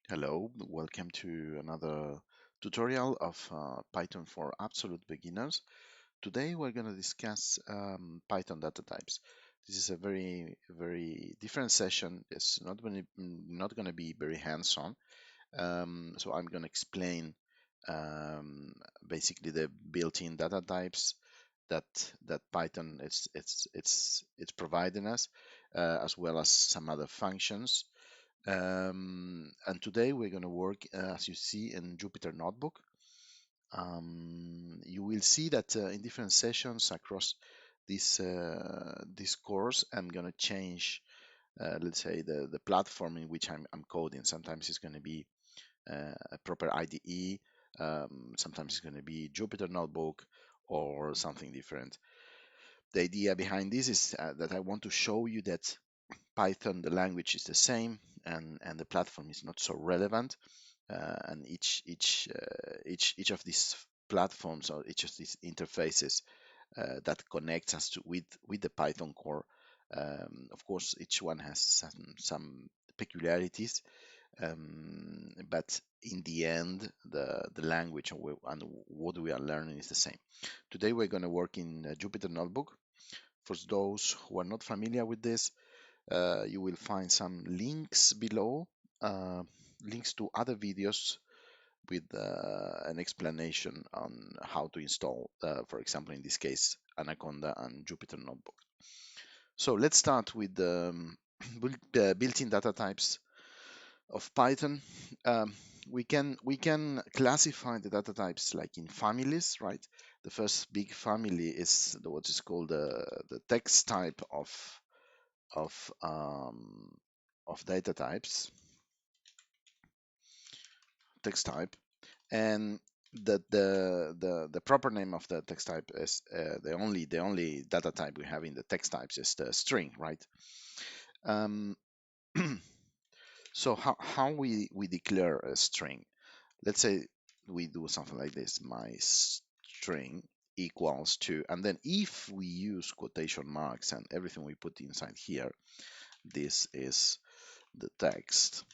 Hello, welcome to another tutorial of Python for absolute beginners. Today we're going to discuss Python data types. This is a very different session. It's not going to be very hands-on. So I'm going to explain um, basically the built-in data types that Python it's providing us, as well as some other functions. And today we're going to work, as you see, in Jupyter Notebook. You will see that in different sessions across this course, I'm going to change, let's say, the platform in which I'm coding. Sometimes it's going to be a proper IDE. Sometimes it's going to be Jupyter Notebook or something different. The idea behind this is that I want to show you that Python, the language, is the same, and the platform is not so relevant. And each of these platforms or each of these interfaces that connects us with the Python core. Of course, each one has some peculiarities, but in the end, the language and what we are learning is the same. Today, we're going to work in Jupyter Notebook. For those who are not familiar with this, you will find some links below, uh, links to other videos with an explanation on how to install, for example, in this case, Anaconda and Jupyter Notebook. So let's start with the built-in data types of Python. Um, we can classify the data types like in families, right? The first big family is what is called the text type of um, of data types, text type, and the proper name of the text type is the only data type we have in the text types is the string, right? Um, so how we declare a string? Let's say we do something like this: my string equals to, and then if we use quotation marks and everything we put inside here, this is the text.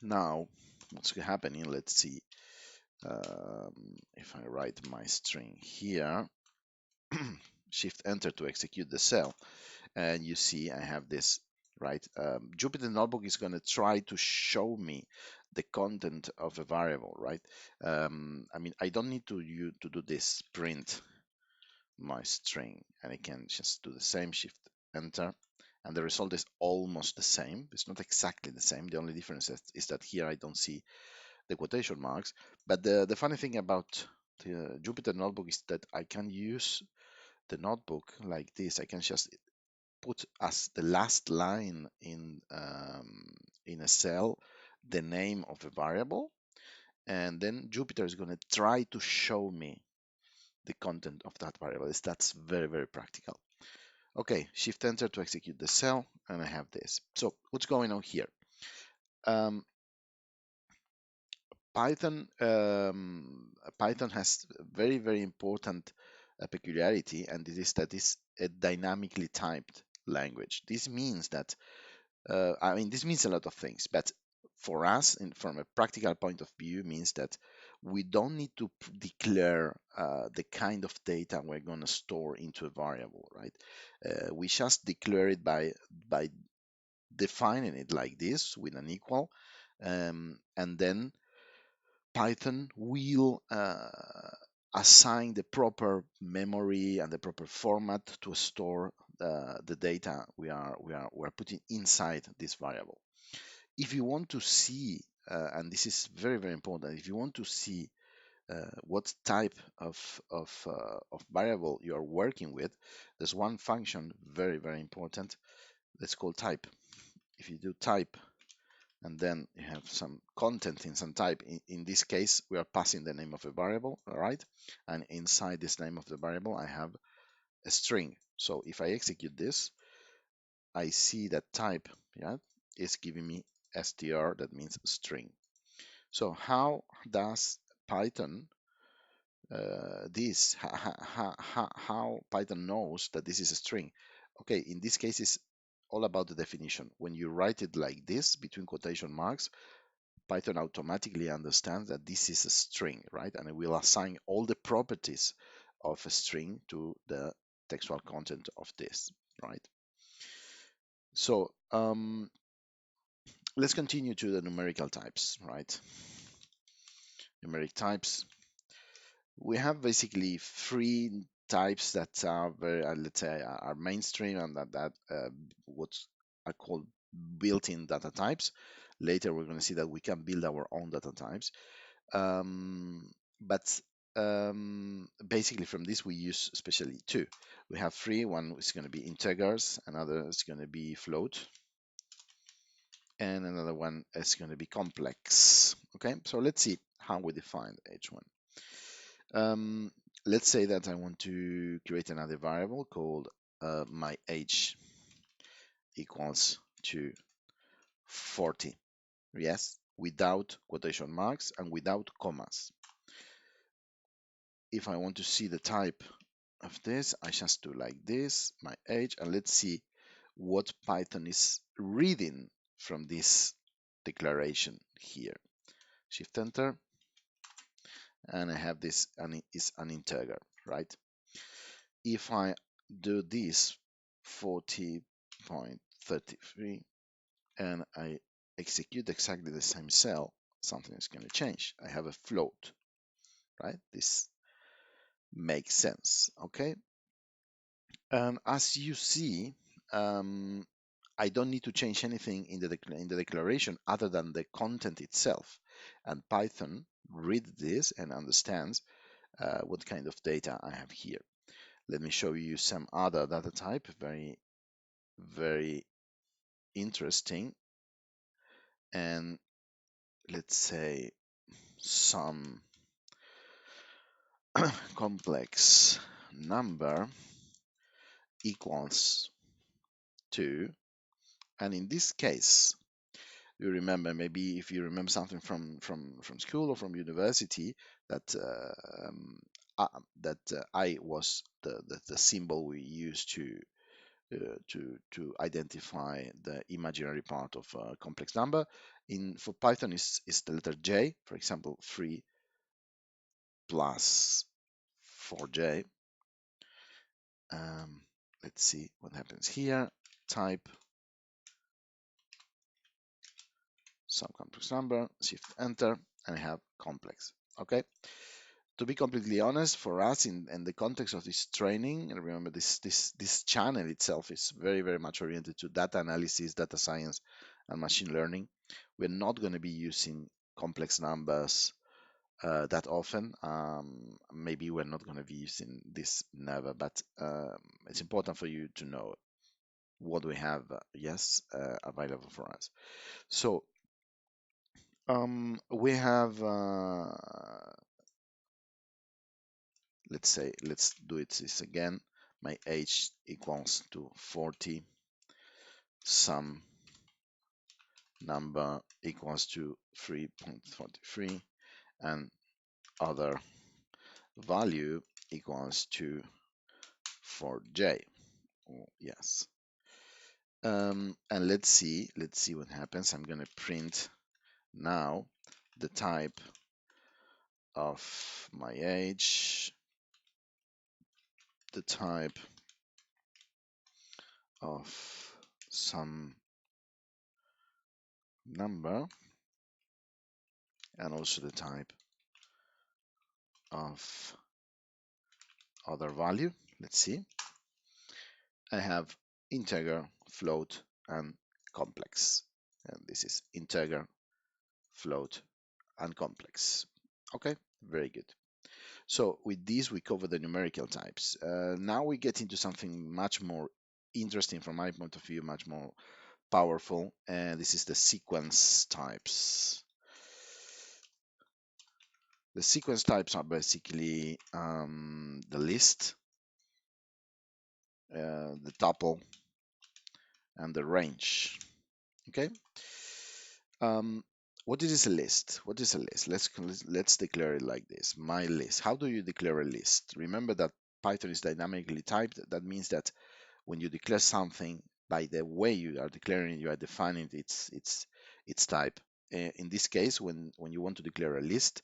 Now, what's happening? Let's see. If I write my string here, shift enter to execute the cell, and you see I have this, right? Jupyter Notebook is going to try to show me the content of a variable, right? I mean, I don't need to do this print my string, and I can just do the same, shift enter, and the result is almost the same. It's not exactly the same. The only difference is that here I don't see the quotation marks. But the funny thing about the Jupyter Notebook is that I can use the notebook like this. I can just put as the last line in a cell the name of a variable, and then Jupyter is going to try to show me the content of that variable. That's very practical. Okay, shift enter to execute the cell, and I have this. So what's going on here? Um, Python has very important peculiarity, and this is that it's a dynamically typed language. This means that I mean, this means a lot of things, but for us, from a practical point of view, means that we don't need to declare the kind of data we're going to store into a variable, right? We just declare it by defining it like this with an equal, and then Python will assign the proper memory and the proper format to store the data we're putting inside this variable. If you want to see, and this is very important, if you want to see what type of variable you are working with, there's one function very important that's called type. If you do type and then you have some content in some type. In this case, we are passing the name of a variable, all right? And inside this name of the variable, I have a string. So if I execute this, I see that type, yeah, is giving me str, that means string. So how does Python how Python knows that this is a string? Okay, in this case, it's all about the definition. When you write it like this between quotation marks, Python automatically understands that this is a string, right? And it will assign all the properties of a string to the textual content of this, right? So let's continue to the numerical types, right? Numeric types. We have basically three types that are very, let's say, are mainstream and that what are called built-in data types. Later, we're going to see that we can build our own data types. But basically, from this, we use especially two. We have three. One is going to be integers, another is going to be float, and another one is going to be complex. Okay, so let's see how we define each one. Let's say that I want to create another variable called my age equals to 40. Yes, without quotation marks and without commas. If I want to see the type of this, I just do like this, my age, and let's see what Python is reading from this declaration here. Shift enter, and I have this, and it is an integer, right? If I do this 40.33 and I execute exactly the same cell, something is going to change. I have a float, right? This makes sense, okay? And as you see, I don't need to change anything in the declaration other than the content itself. And Python reads this and understands what kind of data I have here. Let me show you some other data type, very, very interesting. And let's say some complex number equals to, and in this case, you remember, maybe if you remember something from school or from university, that I was the symbol we used to identify the imaginary part of a complex number. For Python is the letter J. For example, 3 plus 4J. Let's see what happens here. Type some complex number, shift enter, and I have complex. Okay. To be completely honest, for us in the context of this training, and remember this channel itself is very, very much oriented to data analysis, data science, and machine learning. We're not going to be using complex numbers that often. Maybe we're not going to be using this never, but it's important for you to know what we have, available for us. So we have, let's do it this again. My age equals to 40. Some number equals to 3.43, and other value equals to 4j. Oh, yes. And let's see what happens. I'm going to print now the type of my age, the type of some number, and also the type of other value. Let's see. I have integer, float, and complex. And this is integer, float, and complex. Okay, very good. So with this, we cover the numerical types. Now we get into something much more interesting from my point of view, much more powerful, and this is the sequence types. The sequence types are basically the list, the tuple, and the range. Okay. What is a list? What is a list? Let's declare it like this. My list. How do you declare a list? Remember that Python is dynamically typed. That means that when you declare something, by the way you are declaring, you are defining its type. in this case, when you want to declare a list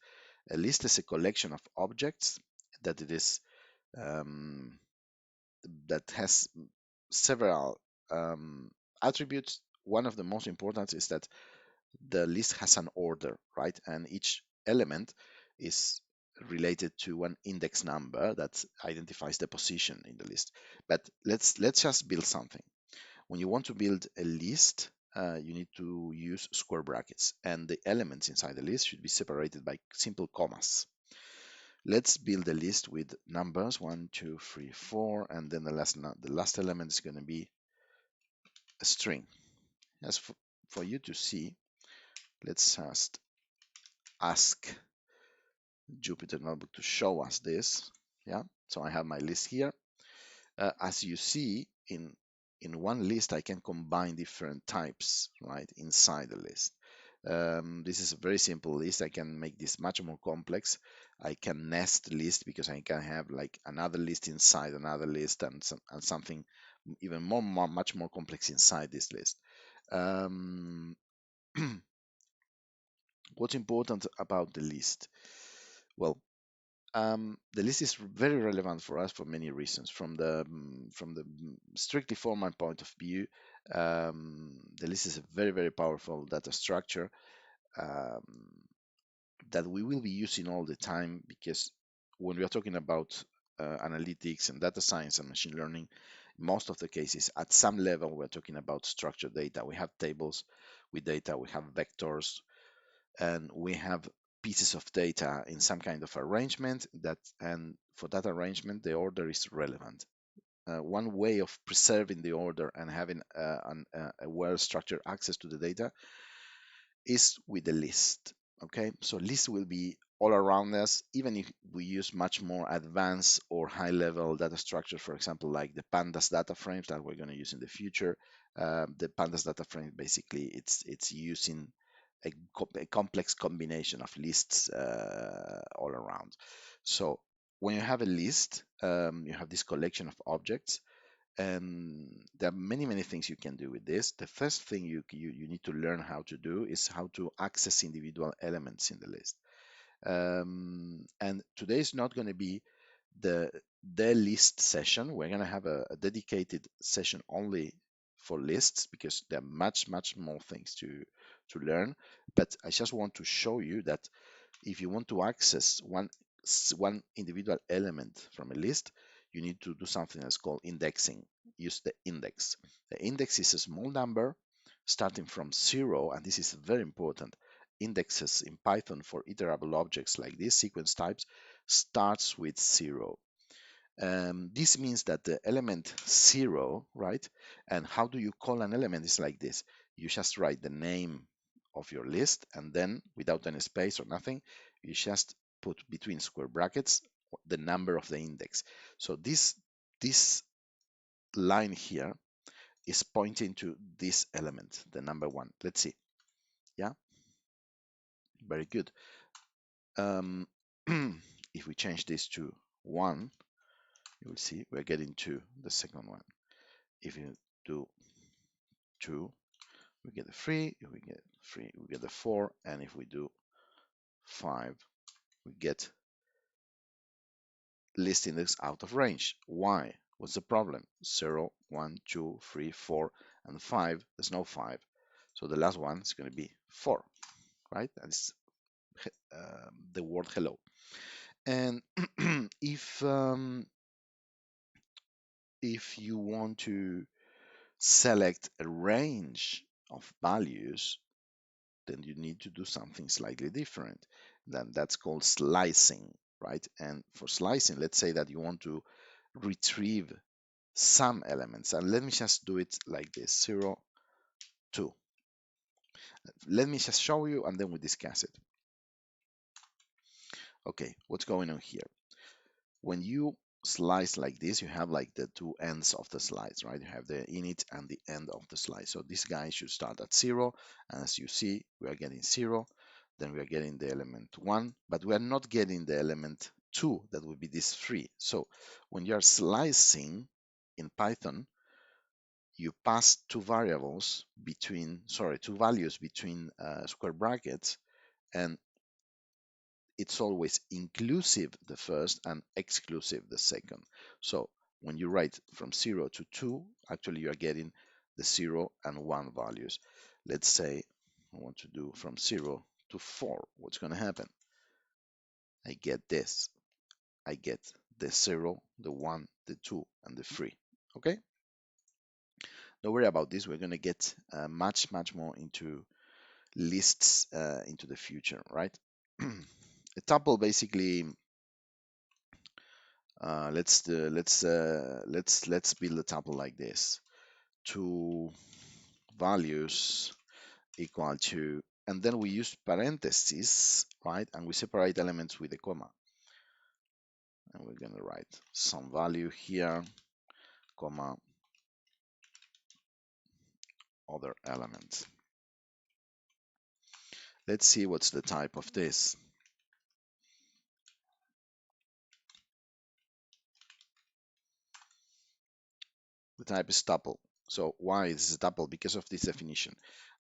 is a collection of objects that it is um, that has several um, attributes. One of the most important is that the list has an order, right? And each element is related to one index number that identifies the position in the list. But let's just build something. When you want to build a list, you need to use square brackets, and the elements inside the list should be separated by simple commas. Let's build a list with numbers 1, 2, 3, 4, and then the last element is going to be a string. As for you to see, let's just ask Jupyter Notebook to show us this. Yeah, so I have my list here. As you see, in one list, I can combine different types right inside the list. This is a very simple list. I can make this much more complex. I can nest list because I can have like another list inside another list and something even much more complex inside this list. Um, what's important about the list? Well, the list is very relevant for us for many reasons. From the strictly formal point of view, the list is a very powerful data structure um, that we will be using all the time, because when we are talking about analytics and data science and machine learning, most of the cases at some level we're talking about structured data. We have tables with data, we have vectors, and we have pieces of data in some kind of arrangement and for that arrangement the order is relevant. One way of preserving the order and having a well-structured access to the data is with the list. Okay, so list will be all around us, even if we use much more advanced or high-level data structures, for example, like the pandas data frames that we're going to use in the future. The pandas data frame, basically, it's using a complex combination of lists all around. So when you have a list, you have this collection of objects, and there are many things you can do with this. The first thing you need to learn how to do is how to access individual elements in the list. And today is not going to be the the list session. We're going to have a dedicated session only for lists, because there are much more things to learn. But I just want to show you that if you want to access one individual element from a list, you need to do something that's called indexing. Use the index. The index is a small number starting from 0, and this is very important. Indexes in Python for iterable objects like these sequence types starts with 0. This means that the element 0, right? And how do you call an element? Is like this. You just write the name of your list, and then without any space or nothing, you just put between square brackets the number of the index. So this line here is pointing to this element, the number 1. Let's see. Yeah, very good. Um, if we change this to 1, you will see we're getting to the second one. If you do 2, we get a 3. If we get 3, we get a 4. And if we do 5, we get list index out of range. Why? What's the problem? 0, 1, 2, 3, 4, and 5. There's no 5. So the last one is going to be 4, right? That's the word hello. And if you want to select a range of values, then you need to do something slightly different. That's called slicing, right? And for slicing, let's say that you want to retrieve some elements. And let me just do it like this, 0, 2. Let me just show you, and then we discuss it. Okay, what's going on here? When you slice like this, you have like the two ends of the slice, right? You have the init and the end of the slice. So this guy should start at 0, and as you see, we are getting 0, then we are getting the element 1, but we are not getting the element 2, that would be this 3. So when you are slicing in Python, you pass two variables between, sorry, two values between square brackets, and it's always inclusive the first and exclusive the second. So when you write from 0 to 2, actually you are getting the 0 and 1 values. Let's say I want to do from 0 to 4. What's going to happen? I get this. I get the 0, the 1, the 2, and the 3. Okay? Don't worry about this. We're going to get much more into lists into the future, right? A tuple basically, let's build a tuple like this. Two values equal to, and then we use parentheses, right? And we separate elements with a comma. And we're going to write some value here, comma, other element. Let's see what's the type of this. The type is tuple. So why is it a tuple? Because of this definition.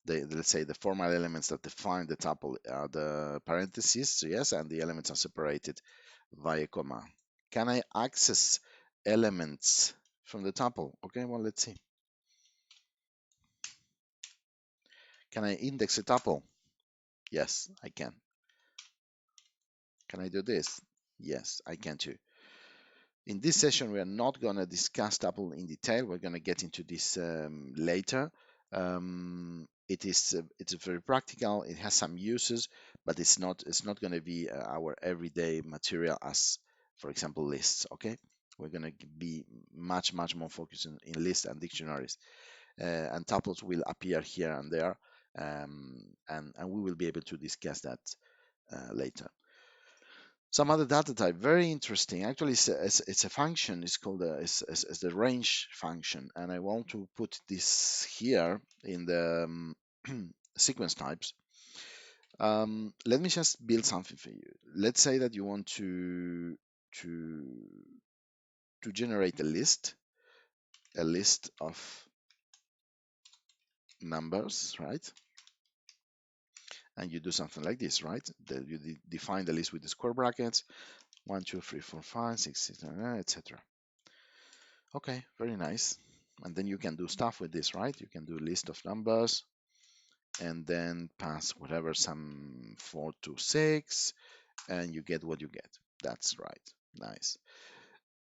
Let's say the formal elements that define the tuple are the parentheses, yes, and the elements are separated via comma. Can I access elements from the tuple? Okay, well, let's see. Can I index a tuple? Yes, I can. Can I do this? Yes, I can too. In this session, we are not going to discuss tuple in detail. We're going to get into this later. It's very practical. It has some uses, but it's not going to be our everyday material as, for example, lists. Okay, we're going to be much more focused in lists and dictionaries, and tuples will appear here and there, and we will be able to discuss that later. Some other data type, very interesting. Actually, it's a function. It's called it's the range function, and I want to put this here in the sequence types. Let me just build something for you. Let's say that you want to generate a list of numbers, right? And you do something like this, right? You define the list with the square brackets, 1, 2, 3, 4, 5, 6, 7, etc. Okay, very nice. And then you can do stuff with this, right? You can do a list of numbers and then pass whatever, some 4 to 6, and you get what you get. That's right. Nice.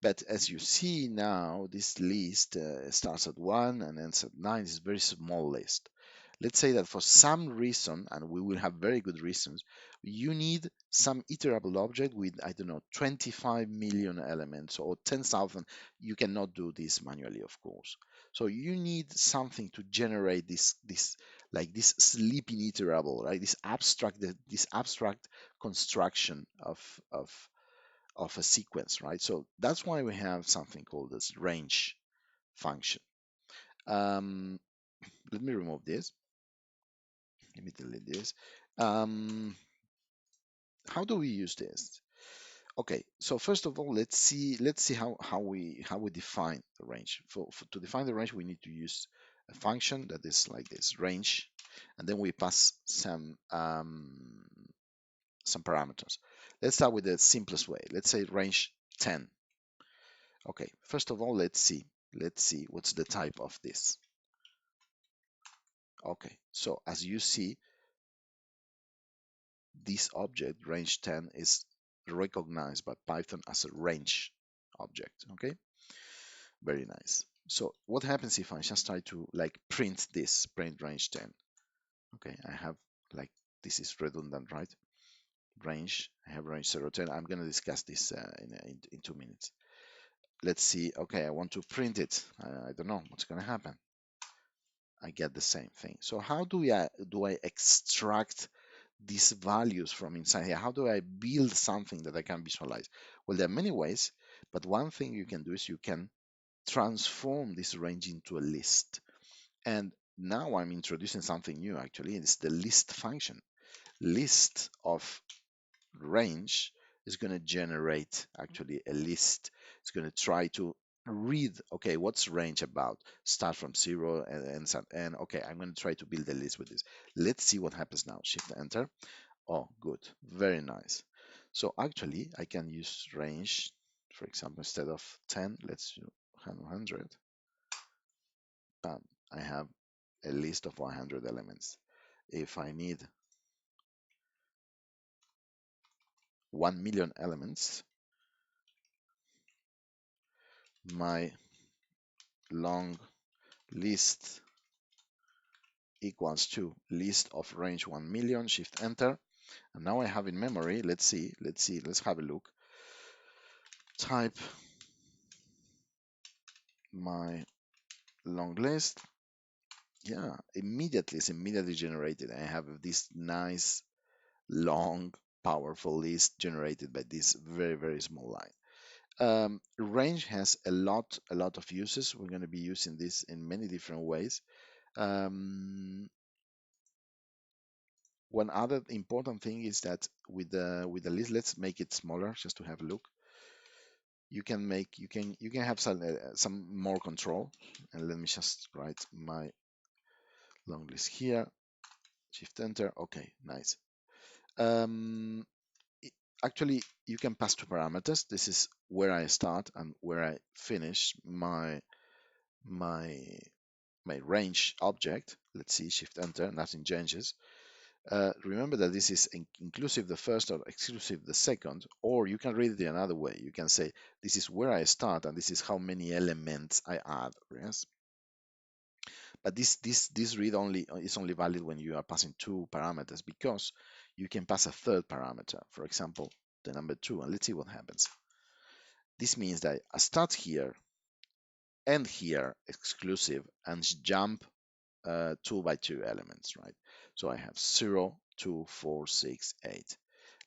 But as you see now, this list starts at 1 and ends at 9. It's a very small list. Let's say that for some reason, and we will have very good reasons, you need some iterable object with, I don't know, 25 million elements or 10,000. You cannot do this manually, of course. So you need something to generate this like this sleeping iterable, right? This abstract construction of a sequence, right? So that's why we have something called this range function. Um, Let me remove this. Let me delete this. How do we use this? Okay, so first of all, let's see how we define the range. To define the range, we need to use a function that is like this, range, and then we pass some parameters. Let's start with the simplest way. Let's say range 10. Okay, first of all, let's see what's the type of this. Okay, so as you see, this object range 10 is recognized by Python as a range object. Okay, very nice. So what happens if I just try to like print range 10? Okay, I have like, this is redundant, right? Range, I have range 0 10. I'm going to discuss this in 2 minutes. Let's see. Okay, I want to print it. I don't know what's going to happen. I get the same thing. So how do I extract these values from inside here? How do I build something that I can visualize? Well, there are many ways, but one thing you can do is you can transform this range into a list. And now I'm introducing something new, actually. It's the list function. List of range is going to generate actually a list. It's going to try to read, okay, what's range about? Start from zero and okay, I'm going to try to build a list with this. Let's see what happens now. Shift enter. Oh, good. Very nice. So actually, I can use range, for example, instead of 10, let's do 100. Bam. I have a list of 100 elements. If I need 1 million elements, my long list equals to list of range 1 million, shift enter. And now I have in memory, let's see, let's have a look. Type my long list. Yeah, immediately, it's immediately generated. I have this nice, long, powerful list generated by this very, very small line. Range has a lot of uses. We're going to be using this in many different ways. Um, One other important thing is that with the list, let's make it smaller just to have a look. You can have some more control. And let me just write my long list here. Shift enter. Okay, nice. Um, Actually, you can pass two parameters. This is where I start and where I finish my my range object. Let's see, shift enter, nothing changes. Remember that this is inclusive the first or exclusive the second, or you can read it another way. You can say this is where I start and this is how many elements I add. Yes, but this read only is only valid when you are passing two parameters, because you can pass a third parameter. For example, the number 2, and let's see what happens. This means that I start here, end here, exclusive, and jump 2 by 2 elements, right? So I have 0, 2, 4, 6, 8.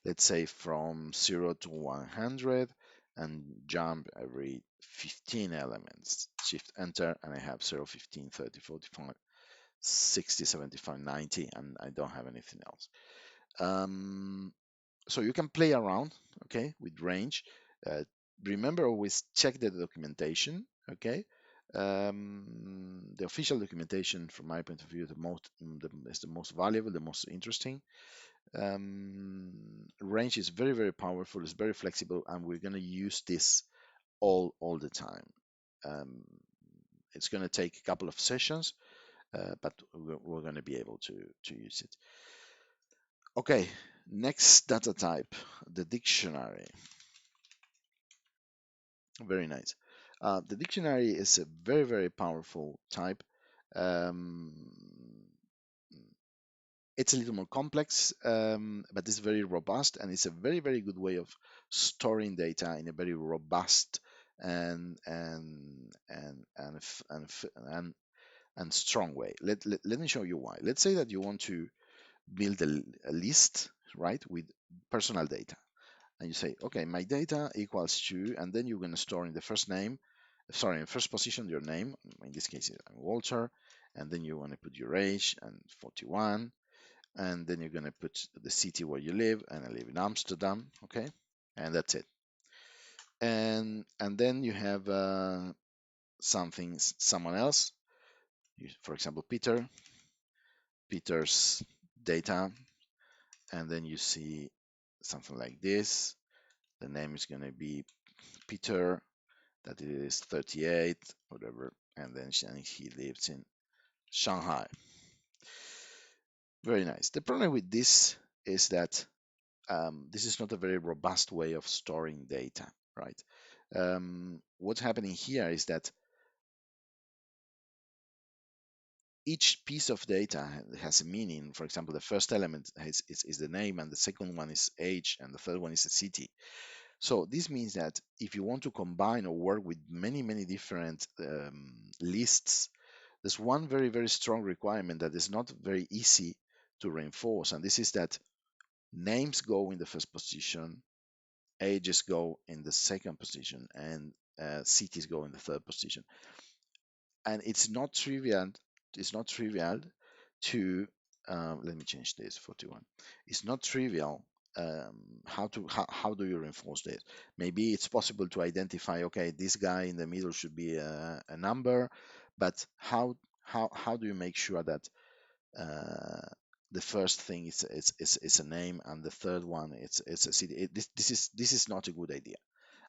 Let's say from 0 to 100 and jump every 15 elements. Shift enter and I have 0, 15, 30, 45, 60, 75, 90, and I don't have anything else. So you can play around, okay, with range. Uh, Remember, always check the documentation, okay. The official documentation, from my point of view, is the most valuable, the most interesting. Range is very, very powerful. It's very flexible, and we're going to use this all the time. Um, it's going to take a couple of sessions, but we're going to be able to use it. Okay, next data type, the dictionary. Very nice. The dictionary is a very, very powerful type. Um, it's a little more complex, but it's very robust, and it's a very, very good way of storing data in a very robust and strong way. Let me show you why. Let's say that you want to build a list, right, with personal data. And you say, okay, my data equals to, and then you're going to store in the first name, sorry, in first position, your name. In this case, I'm Walter. And then you want to put your age and 41. And then you're going to put the city where you live, and I live in Amsterdam. Okay. And that's it. And then you have someone else, for example, Peter's data. And then you see something like this. The name is going to be Peter, that is 38, whatever, and then he lives in Shanghai. Very nice. The problem with this is that this is not a very robust way of storing data, right? What's happening here is that each piece of data has a meaning. For example, the first element is the name, and the second one is age, and the third one is a city. So this means that if you want to combine or work with many, many different lists, there's one very, very strong requirement that is not very easy to reinforce, and this is that names go in the first position, ages go in the second position, and cities go in the third position. And it's not trivial. It's not trivial to let me change this 41. It's not trivial how do you reinforce this? Maybe it's possible to identify, okay, this guy in the middle should be a number, but how do you make sure that uh, the first thing is a name, and the third one it's a city? This is not a good idea.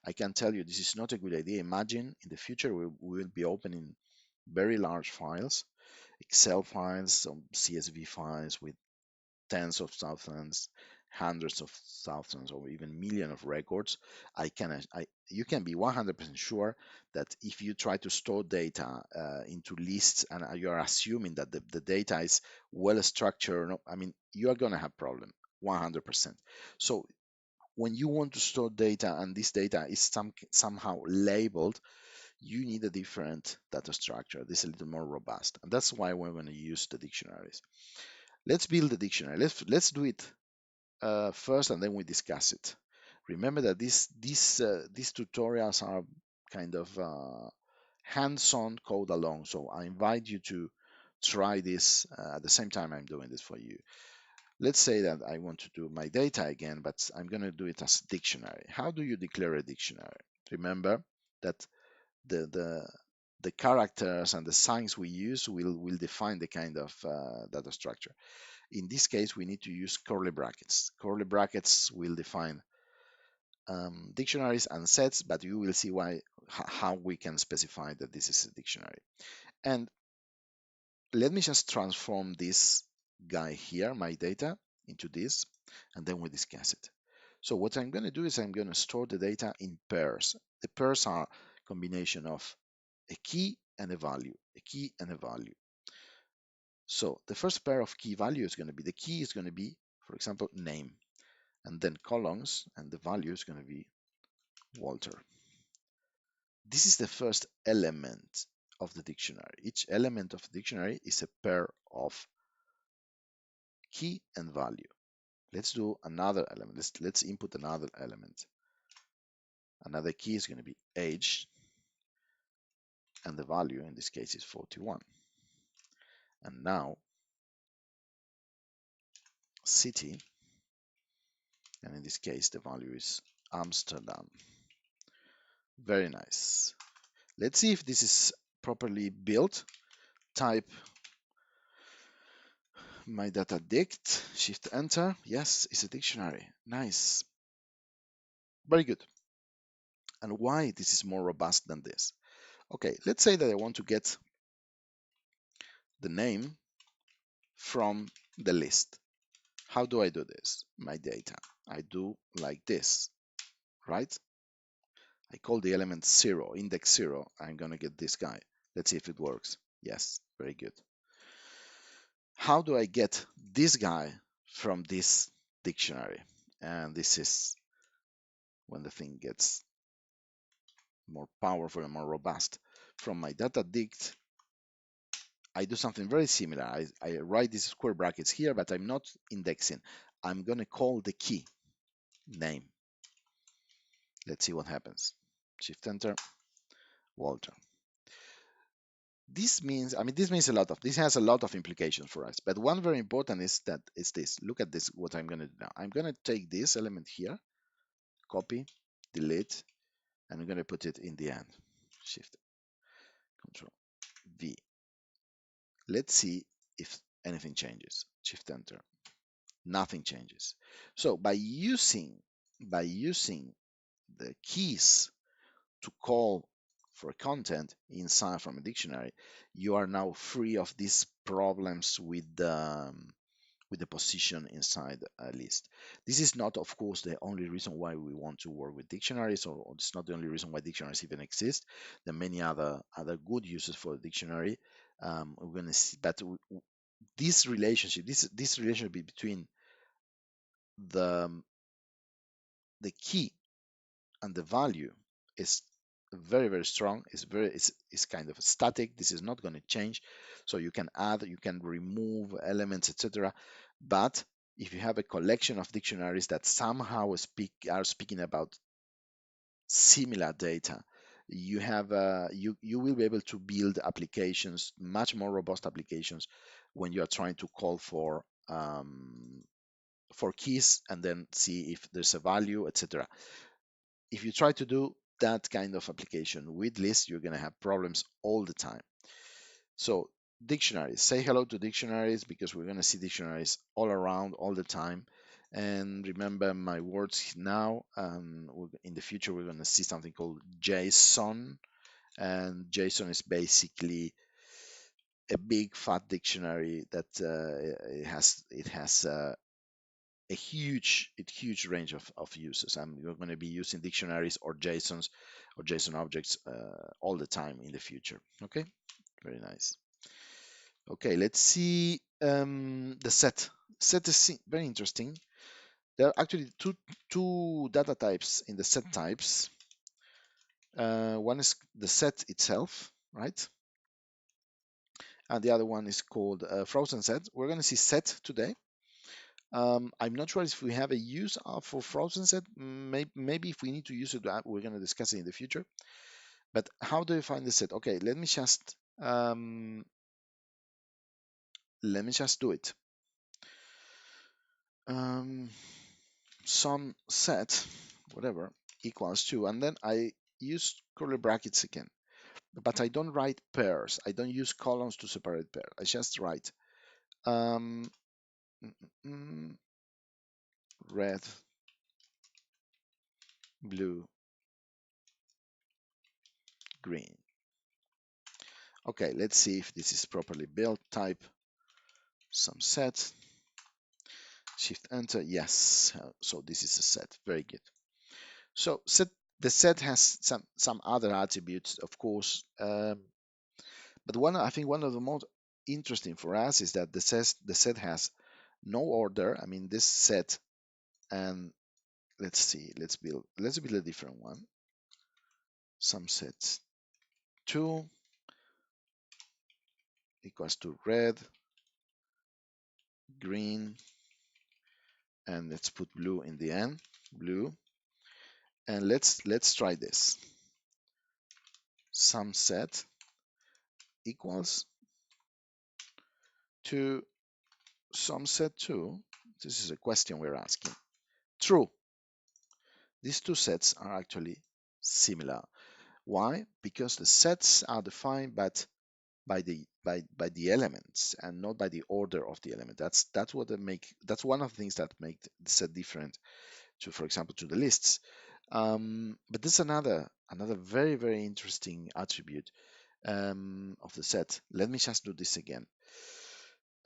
I can tell you this is not a good idea. Imagine in the future we will be opening very large files, Excel files, some CSV files with tens of thousands, hundreds of thousands, or even million of records. You can be 100% sure that if you try to store data into lists, and you are assuming that the data is well structured, no, I mean, you are going to have problem 100%. So when you want to store data and this data is somehow labeled, you need a different data structure. This is a little more robust, and that's why we're going to use the dictionaries. Let's build a dictionary. Let's do it first, and then we discuss it. Remember that these tutorials are kind of hands-on code along, so I invite you to try this at the same time I'm doing this for you. Let's say that I want to do my data again, but I'm going to do it as a dictionary. How do you declare a dictionary? Remember that the the the characters and the signs we use will define the kind of data structure. In this case, we need to use curly brackets. Curly brackets will define dictionaries and sets, but you will see how we can specify that this is a dictionary. And let me just transform this guy here, my data, into this, and then we discuss it. So what I'm going to do is I'm going to store the data in pairs. The pairs are a combination of a key and a value, a key and a value. So the first pair of key value is going to be, the key is going to be, for example, name, and then columns, and the value is going to be Walter. This is the first element of the dictionary. Each element of the dictionary is a pair of key and value. Let's do another element. Let's input another element. Another key is going to be age, and the value in this case is 41. And now city, and in this case the value is Amsterdam. Very nice. Let's see if this is properly built. Type my data dict, shift enter. Yes, it's a dictionary. Nice. Very good. And why this is more robust than this? Okay, let's say that I want to get the name from the list. How do I do this? My data. I do like this, right? I call the element 0, index 0. I'm going to get this guy. Let's see if it works. Yes, very good. How do I get this guy from this dictionary? And this is when the thing gets more powerful and more robust. From my data dict, I do something very similar. I write these square brackets here, but I'm not indexing. I'm going to call the key name. Let's see what happens. Shift enter, Walter. This means, I mean, this has a lot of implications for us. But one very important is this. Look at this, what I'm going to do now. I'm going to take this element here, copy, delete, and I'm going to put it in the end. Shift, Control, V. Let's see if anything changes. Shift enter. Nothing changes. So by using the keys to call for content inside from a dictionary, you are now free of these problems with the position inside a list. This is not, of course, the only reason why we want to work with dictionaries, or it's not the only reason why dictionaries even exist. There are many other good uses for a dictionary. We're going to see, but this relationship, this relationship between the the key and the value is very strong. It's kind of static. This is not going to change. So you can add, you can remove elements, etc. But if you have a collection of dictionaries that somehow are speaking about similar data, you will be able to build applications, much more robust applications, when you are trying to call for for keys and then see if there's a value, etc. If you try to do that kind of application with lists, you're going to have problems all the time. So dictionaries, say hello to dictionaries, because we're going to see dictionaries all around all the time. And remember my words now, in the future we're going to see something called JSON, and JSON is basically a big fat dictionary that it has a huge range of uses, and we're going to be using dictionaries or JSONs or JSON objects all the time in the future. Okay, very nice. Okay, let's see the set. Set is very interesting. There are actually two data types in the set types. One is the set itself, right? And the other one is called frozen set. We're going to see set today. I'm not sure if we have a use for frozen set. Maybe if we need to use it, we're going to discuss it in the future. But how do you find the set? Okay, let me just do it. Some set, whatever, equals to, and then I use curly brackets again. But I don't write pairs. I don't use columns to separate pairs. I just write um, red, blue, green. Okay, let's see if this is properly built. Type some set, shift enter. Yes, so this is a set. Very good. So the set has some other attributes, of course, but I think one of the most interesting for us is that the set has no order. I mean, this set, and let's see, let's build a different one. Some sets 2 equals to red, green, and let's put blue in the end, blue. And let's try this. Some set equals to some set 2. This is a question we're asking. True. These two sets are actually similar. Why? Because the sets are defined by the elements and not by the order of the element. That's one of the things that make the set different to, for example, to the lists. But this is another very, very interesting attribute of the set. Let me just do this again.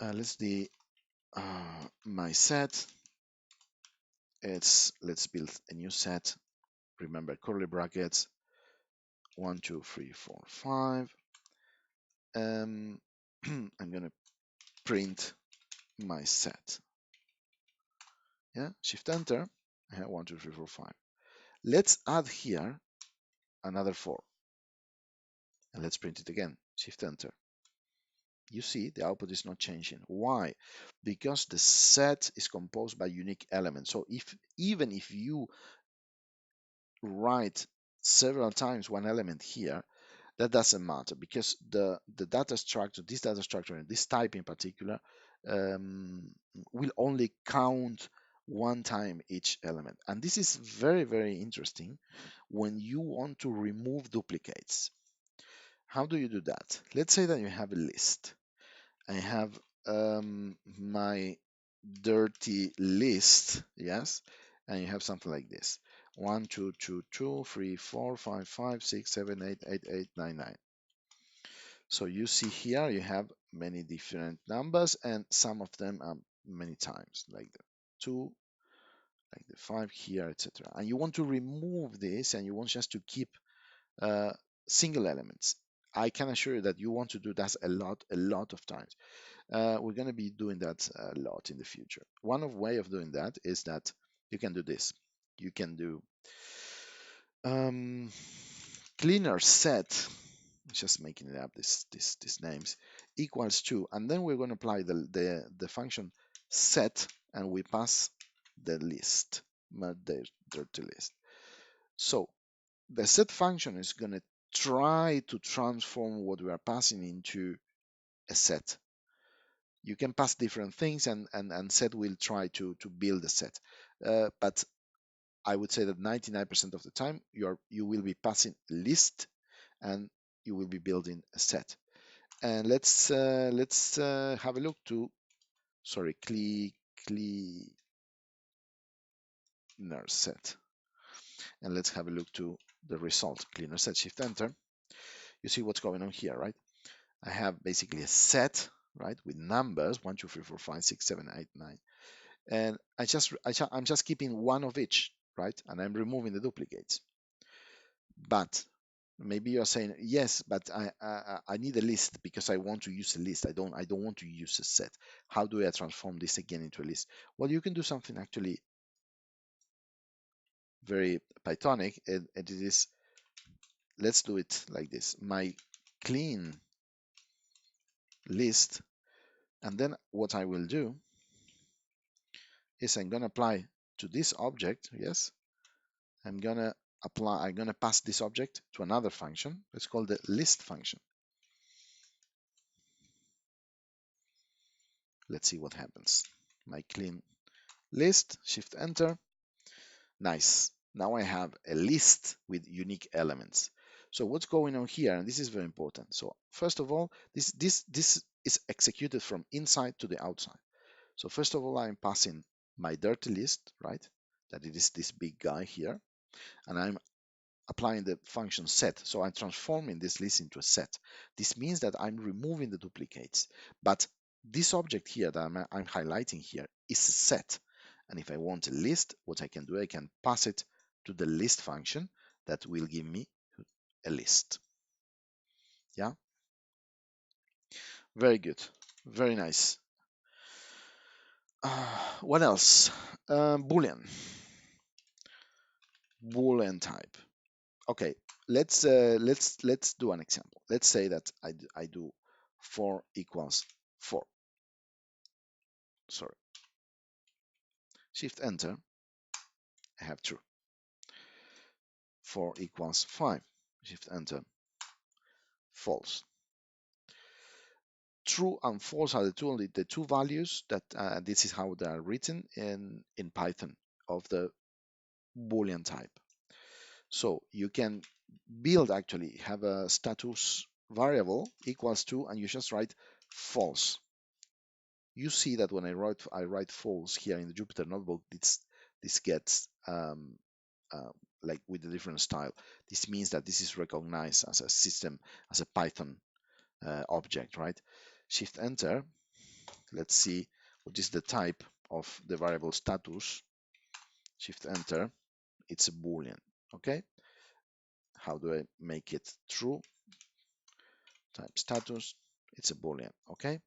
Let's do my set. Let's build a new set. Remember curly brackets. 1, 2, 3, 4, 5. I'm gonna print my set. Yeah, shift enter. I have 1, 2, 3, 4, 5. Let's add here another 4. And let's print it again. Shift enter. You see the output is not changing. Why? Because the set is composed by unique elements. So even if you write several times one element here, that doesn't matter, because the data structure, this data structure and this type in particular, will only count one time each element. And this is very, very interesting when you want to remove duplicates. How do you do that? Let's say that you have a list. I have my dirty list, yes, and you have something like this: 1, 2, 2, 2, 3, 4, 5, 5, 6, 7, 8, 8, 8, 9, 9. So you see here you have many different numbers, and some of them are many times, like the 2, like the 5 here, etc. And you want to remove this, and you want just to keep single elements. I can assure you that you want to do that a lot of times. We're going to be doing that a lot in the future. One way of doing that is that you can do this. You can do cleaner set, just making it up, these names, equals to, and then we're going to apply the function set, and we pass the list, the dirty list. So the set function is going to try to transform what we are passing into a set. You can pass different things, and set will try to build a set. But I would say that 99% of the time you will be passing a list, and you will be building a set. And let's have a look to, sorry, cleaner set, and let's have a look to the result. Cleaner set, shift enter. You see what's going on here, right? I have basically a set, right, with numbers 1 2 3 4 5 6 7 8 9, and I'm just keeping one of each, right, and I'm removing the duplicates. But maybe you're saying, yes, but I need a list because I want to use a list. I don't want to use a set. How do I transform this again into a list? Well, you can do something actually very Pythonic, and it is, let's do it like this: my clean list, and then what I will do is I'm gonna apply to this object, yes, I'm gonna pass this object to another function. Let's call the list function. Let's see what happens. My clean list, shift enter. Nice. Now I have a list with unique elements. So what's going on here? And this is very important. So first of all, this is executed from inside to the outside. So first of all, I'm passing my dirty list, right? That it is this big guy here, and I'm applying the function set. So I'm transforming this list into a set. This means that I'm removing the duplicates, but this object here that I'm highlighting here is a set. And if I want a list, what I can do, I can pass it to the list function that will give me a list. Yeah, very good, very nice. What else? Boolean type. Okay, let's do an example. Let's say that I do 4 equals 4. Sorry, shift enter. I have true. 4 equals 5. Shift enter. False. True and false are the two values that this is how they are written in Python of the Boolean type. So you can build, actually have a status variable equals to, and you just write false. You see that when I write false here in the Jupyter Notebook, this gets like with a different style. This means that this is recognized as a system, as a Python object, right? Shift enter. Let's see what is the type of the variable status. Shift enter. It's a Boolean. Okay. How do I make it true? Type status. It's a Boolean. Okay.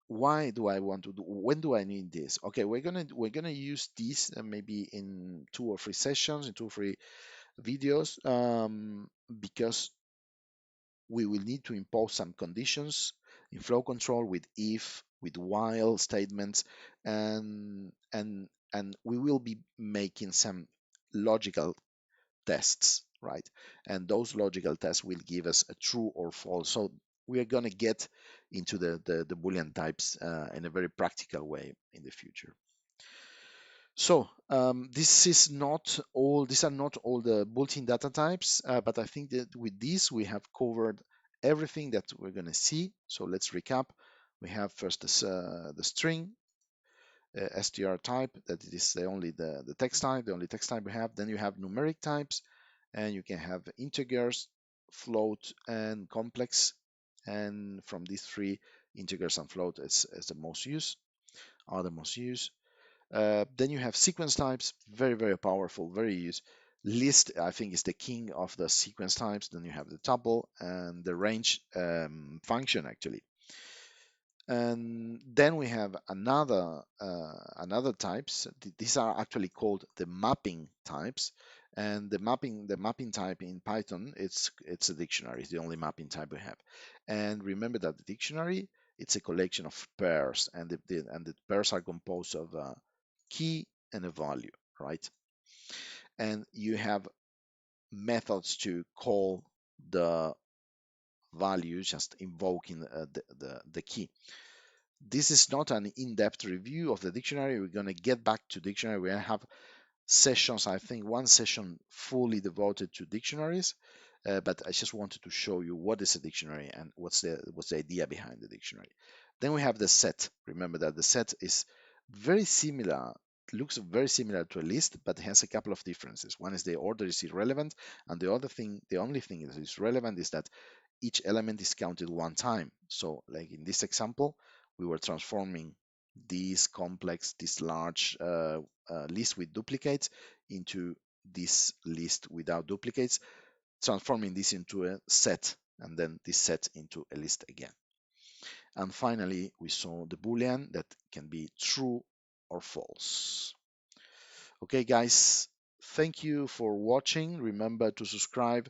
Why do I want to do? When do I need this? Okay, we're gonna use this maybe in 2 or 3 sessions, in 2 or 3 videos, because we will need to impose some conditions in flow control with if, with while statements, and we will be making some logical tests, right? And those logical tests will give us a true or false. So we are going to get into the Boolean types in a very practical way in the future. So this is not all. These are not all the built-in data types, but I think that with this we have covered everything that we're going to see. So let's recap. We have first the string str type, that it is the text type, the only text type we have. Then you have numeric types, and you can have integers, float, and complex. And from these 3, integers and float is the most used, are the most used. Then you have sequence types, very, very powerful, very used. List, I think, is the king of the sequence types. Then you have the tuple and the range function, actually. And then we have another types. These are actually called the mapping types. And the mapping type in Python, it's a dictionary. It's the only mapping type we have. And remember that the dictionary, it's a collection of pairs, and the pairs are composed of a key and a value, right? And you have methods to call the value, just invoking the key. This is not an in-depth review of the dictionary. We're going to get back to dictionary. We have sessions, I think one session fully devoted to dictionaries, but I just wanted to show you what is a dictionary and what's the idea behind the dictionary. Then we have the set. Remember that the set is very similar, looks very similar to a list, but has a couple of differences. One is the order is irrelevant, and the only thing that is relevant is that each element is counted one time. So like in this example, we were transforming this large list with duplicates into this list without duplicates, transforming this into a set, and then this set into a list again. And finally, we saw the Boolean that can be true or false. Okay, guys, thank you for watching. Remember to subscribe.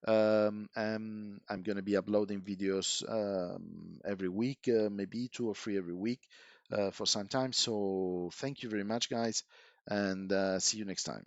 And I'm going to be uploading videos every week, maybe 2 or 3 every week for some time. So thank you very much, guys, and see you next time.